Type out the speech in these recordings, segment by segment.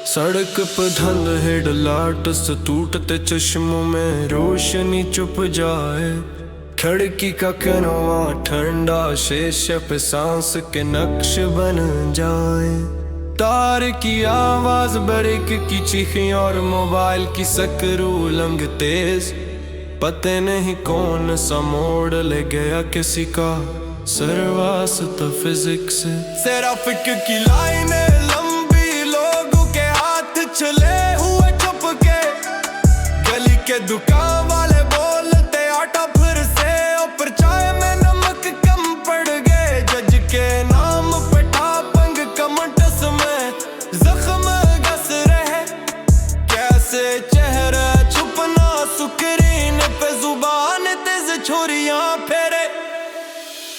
सड़क पे धंध हेडलाइट से टूटते चश्मों में रोशनी चुप जाए। खिड़की का किनारा ठंडा शीशे पे सांस के नक्श बन जाए। तार की आवाज ब्रेक की चीखें और मोबाइल की सकरू लंग तेज। पता नहीं कौन सा मोड़ ले गया किसी का सरवास्ता फिजिक्स से। ट्रैफिक की लाइनें लंबी, लोगों के हाथ चले हुए चुप के। गली के दुकान वाले बोलते आटा फिर से, ऊपर चाय में नमक कम पड़ गए। जज के नाम पे टापंग कमटस में जख्म घस रहे। कैसे चेहरा छुपना सुकरीन पे जुबान तेज छोरियां फेरे।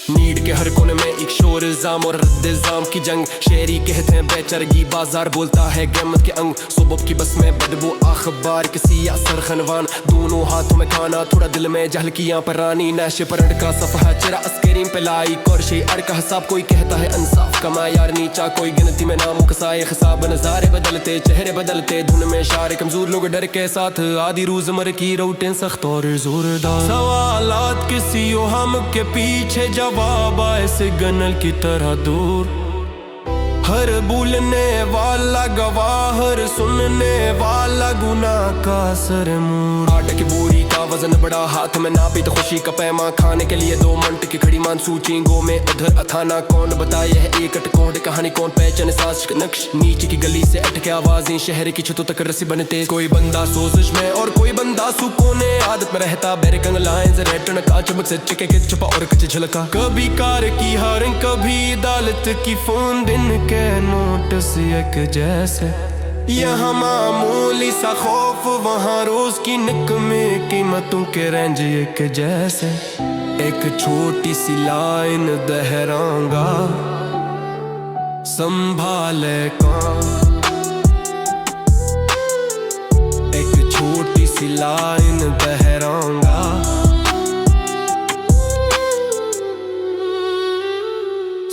नीड के हर कोने में एक शोर इल्जाम और रद्द-ए-इल्जाम की जंग। शेरी कहते हैं बेचरगी, बाजार बोलता है क़यामत के अंग। सुबह की बस में बदबू अखबार किसी असर खनवान। दोनों हाथों में खाना, थोड़ा दिल में जहल की यहाँ पर रानी। नशे पर अड़का सफ़हा चेहरा अस्करीन पे लाइक और शे अड़का हिसाब। कोई कहता है इंसाफ कमा यार नीचा, कोई गिनती में नामों का साए हिसाब। नज़ारे बदलते चेहरे बदलते, धुन में शार कमजोर लोग डर के साथ। आधी रोज़मर्रा की रूटीन सख्त और जोरदार। सवालात किसी हम के पीछे जवाब आए सिग्नल की तरह दूर। हर बोलने वाला गवाह, हर सुनने वाला गुनाह का सरमूर। आटे की बोरी का वजन बड़ा, हाथ में नापी तो खुशी का पैमा। खाने के लिए 2 मिनट की खड़ी मान सूचिंगों में उधर अथाना। कौन बताए है एक अटकोड कहानी, कौन पहचाने सांस का नक्श। नीचे की गली से अटके आवाजें, शहर की छतों तक रस्सी बनते। कोई बंदा सोजिश में और कोई बंदा सुकूने आदत में रहता। बैरकंग लाइंस रेटन का चमक से चिके के छुपा और कुछ झलका। कभी कार की हारन, कभी अदालत की फोन। दिन के नोटिस एक जैसे, यहाँ मामूली सा खौफ, वहाँ रोज की निकमे कीमतों के रेंज एक जैसे। एक छोटी सी लाइन दोहराऊंगा, संभाले कौन। एक छोटी सी लाइन दोहराऊंगा,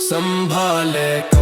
संभाले कौन।